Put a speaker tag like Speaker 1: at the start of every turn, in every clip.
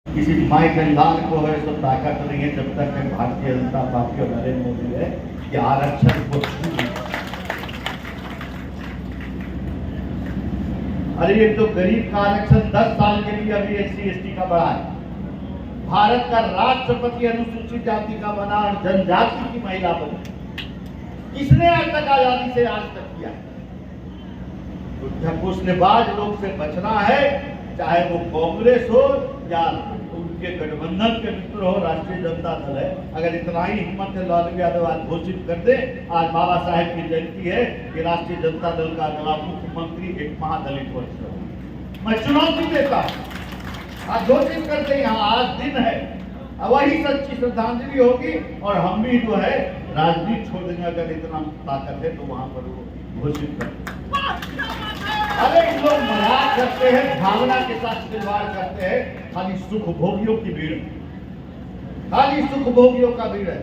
Speaker 1: किसी माई बंगाल को है तो ताकत नहीं है जब तक है भारतीय जनता पार्टी और नरेंद्र मोदी है कि आरक्षण को छू। अरे ये तो गरीब का आरक्षण 10 साल के लिए अभी SC/ST का बढ़ा है। भारत का राष्ट्रपति अनुसूचित जाति का बना और जनजाति की महिला बनी। किसने आज तक आजादी से आज तक किया? घूसनेबाज लोग से बचना है, चाहे वो कांग्रेस हो या उनके गठबंधन के मित्र हो राष्ट्रीय जनता दल है। अगर इतना ही हिम्मत है लालू यादव आज घोषित कर दे, आज बाबा साहेब की जयंती है कि राष्ट्रीय जनता दल का अगला मुख्यमंत्री एक महादलित वंश हो। मैं चुनौती देता हूँ, आज घोषित कर दे। यहाँ आज दिन है, वही सच्ची श्रद्धांजलि होगी और हम भी जो है राजनीति छोड़ देंगे। अगर इतना ताकत है तो वहां पर वो घोषित कर। अरे लोग मजाक करते हैं, भावना के साथ खिलवाड़ करते हैं। खाली सुख भोगियों की भीड़, खाली सुख भोगियों का भीड़ है।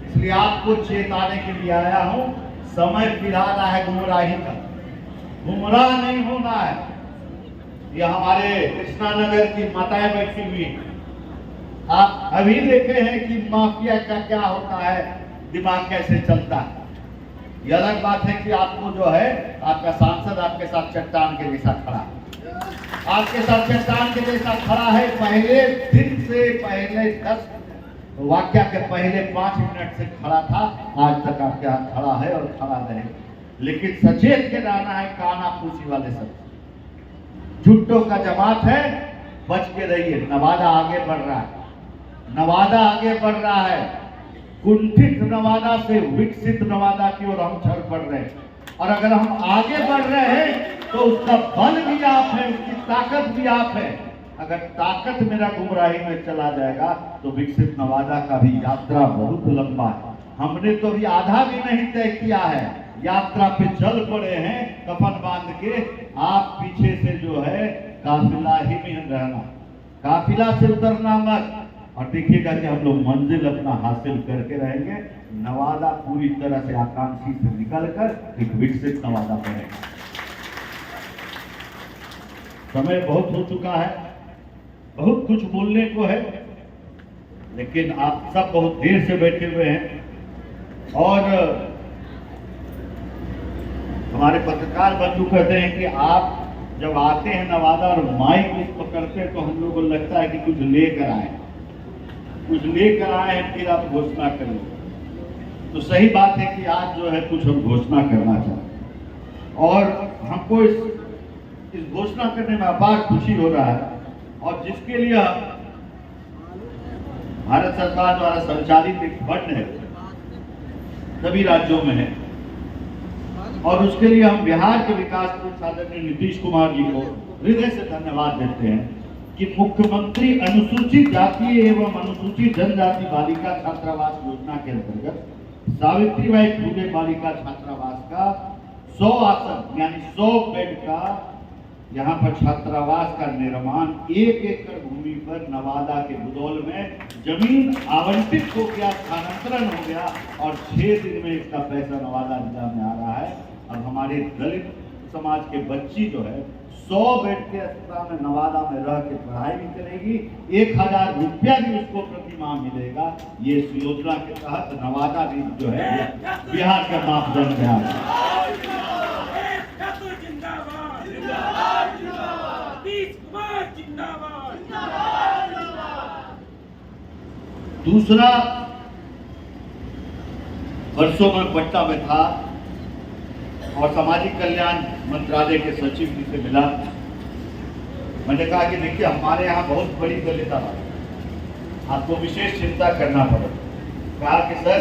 Speaker 1: इसलिए आपको चेताने के लिए आया हूं, समय फिलहाल है गुमराही का, गुमराह नहीं होना है। ये हमारे कृष्णानगर की माताएं बैठी हुई, आप अभी देखे हैं कि माफिया का क्या होता है, दिमाग कैसे चलता है। ये अलग बात है कि आपको जो है आपका सांसद आपके साथ चट्टान के जैसा खड़ा है, आपके साथ चट्टान के जैसा खड़ा है। पहले दिन से पहले 10 वाक्य के पहले 5 मिनट से खड़ा था, आज तक आपके हाथ खड़ा है और खड़ा रहे। लेकिन सचेत के रहना है काना फूसी वाले सब, झुट्टों का जमात है, बच के रहिए। नवादा आगे बढ़ रहा है, नवादा आगे बढ़ रहा है। कुंठित नवादा से विकसित नवादा की ओर हम चल पड़ रहे हैं। और अगर हम आगे बढ़ रहे हैं तो उसका बल भी आप है, उसकी ताकत भी आप है। अगर ताकत मेरा गुमराही में चला जाएगा तो विकसित नवादा का भी यात्रा बहुत लंबा है। हमने तो अभी आधा भी नहीं तय किया है, यात्रा पे चल पड़े हैं कफन बांध के। आप पीछे से जो है काफिला ही में रहना, काफिला से उतरना मत। और देखिएगा कि हम लोग मंजिल अपना हासिल करके रहेंगे। नवादा पूरी तरह से आकांक्षी से निकलकर एक विकसित नवादा बनेगा। समय बहुत हो चुका है, बहुत कुछ बोलने को है, लेकिन आप सब बहुत देर से बैठे हुए हैं। और हमारे पत्रकार बंधु कहते हैं कि आप जब आते हैं नवादा और माइक पकड़ते हैं तो हम लोगों को लगता है कि कुछ लेकर आए, कुछ लेकर आए हैं फिर आप घोषणा करें। तो सही बात है कि आज जो है कुछ हम घोषणा करना चाहते और हमको इस घोषणा करने में अपार खुशी हो रहा है। और जिसके लिए भारत सरकार द्वारा संचालित एक फंड है, सभी राज्यों में है, और उसके लिए हम बिहार के विकास मंत्री आदरणीय नीतीश कुमार जी को हृदय से धन्यवाद देते हैं कि मुख्यमंत्री अनुसूचित जाति एवं अनुसूचित जनजाति बालिका छात्रावास योजना के अंतर्गत सावित्रीबाई फुले बालिका छात्रावास का 100 आसन यानी 100 बेड का यहाँ पर छात्रावास का निर्माण 1 एकड़ भूमि पर नवादा के बुदौल में जमीन आवंटित हो गया, स्थानांतरण हो गया और 6 दिन में इसका पैसा नवादा जिला में आ रहा है। अब हमारे दलित समाज के बच्ची जो है 100 बेड के अस्पताल में नवादा में रह के पढ़ाई भी करेगी, 1000 रुपया भी उसको प्रति माह मिलेगा। ये इस योजना के तहत नवादा भी जो है बिहार का मापदंड है। दूसरा, वर्षों में पटना में था और सामाजिक कल्याण मंत्रालय के सचिव जी से मिला। मैंने कहा कि देखिए हमारे यहाँ बहुत बड़ी दलित आबादी, आपको विशेष चिंता करना पड़ेगा। कहा कि सर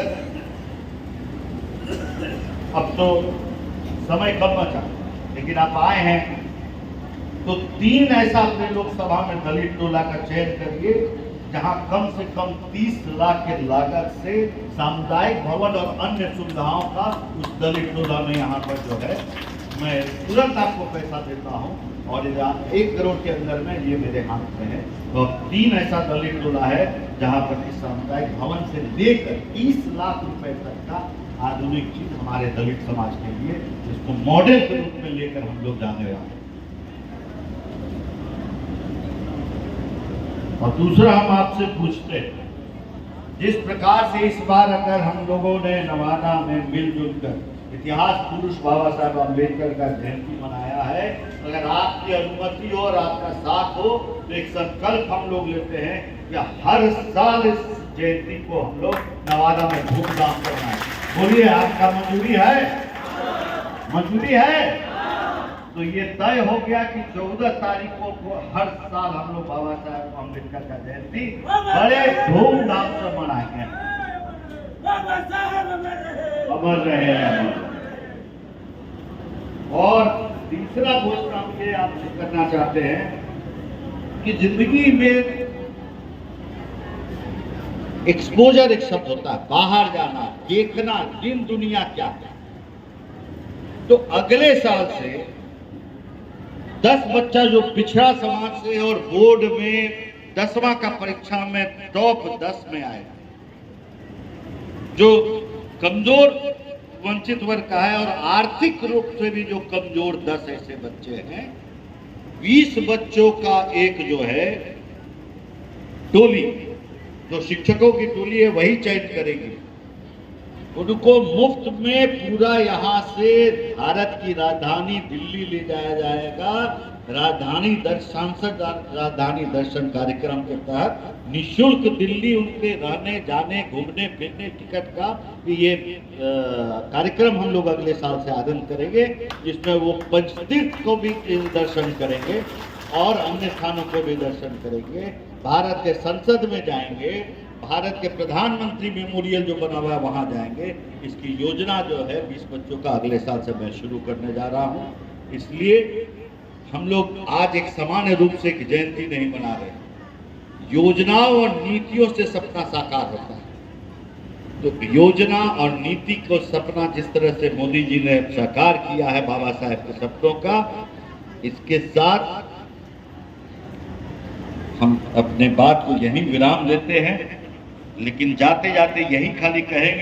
Speaker 1: अब तो समय कम बचा, लेकिन आप आए हैं तो 3 ऐसा अपने लोकसभा में दलित टोला का चयन करिए जहां कम से कम 30 लाख के लागत से सामुदायिक भवन और अन्य सुविधाओं का उस दलित टोला में यहाँ पर जो है मैं तुरंत आपको पैसा देता हूँ और 1 करोड़ के अंदर में ये मेरे हाथ में है। तो 3 ऐसा दलित टोला है जहाँ पर इस सामुदायिक भवन से लेकर 30 लाख रुपए तक का आधुनिक चीज हमारे दलित समाज के लिए, इसको मॉडल के रूप में लेकर हम लोग जाने वाले हैं। और दूसरा हम आपसे पूछते हैं, जिस प्रकार से इस बार अगर हम लोगों ने नवादा में मिलजुल कर इतिहास पुरुष बाबा साहब अम्बेडकर का जयंती मनाया है, अगर आपकी अनुमति हो और आपका साथ हो तो एक संकल्प हम लोग लेते हैं कि हर साल इस जयंती को हम लोग नवादा में धूमधाम से मनाएं। बोलिए, आपका मंजूरी है? मंजूरी है? तो ये तय हो गया कि 14 तारीखों को हर साल हम लोग बाबा साहब अम्बेडकर का जयंती बड़े धूमधाम से मनाएंगे। अमर रहे, अमर। और तीसरा घोषणा हम ये आपसे करना चाहते हैं कि जिंदगी में एक्सपोजर एक शब्द होता है, बाहर जाना, देखना, दिन दुनिया क्या है। तो अगले साल से 10 बच्चा जो पिछड़ा समाज से और बोर्ड में 10वां का परीक्षा में टॉप 10 में आए, जो कमजोर वंचित वर्ग का है और आर्थिक रूप से भी जो कमजोर 10 ऐसे बच्चे हैं, 20 बच्चों का एक जो है टोली, जो शिक्षकों की टोली है वही चयन करेगी। उनको मुफ्त में पूरा यहाँ से भारत की राजधानी दिल्ली ले जाया जाएगा। सांसद राजधानी दर्शन कार्यक्रम के तहत निःशुल्क दिल्ली उनके रहने जाने घूमने फिरने टिकट का ये कार्यक्रम हम लोग अगले साल से आरंभ करेंगे, जिसमें वो पंचतीर्थ को भी दर्शन करेंगे और अन्य स्थानों को भी दर्शन करेंगे। भारत के संसद में जाएंगे, भारत के प्रधानमंत्री मेमोरियल जो बना हुआ है वहां जाएंगे। इसकी योजना जो है 20 बच्चों का अगले साल से मैं शुरू करने जा रहा हूं। इसलिए हम लोग आज एक सामान्य रूप से एक जयंती नहीं मना रहे, योजनाओं और नीतियों से सपना साकार होता है। तो योजना और नीति को सपना जिस तरह से मोदी जी ने साकार किया है बाबा साहेब के सपनों का, इसके साथ हम अपने बात को यहीं विराम देते हैं, लेकिन जाते जाते यही खाली कहेंगे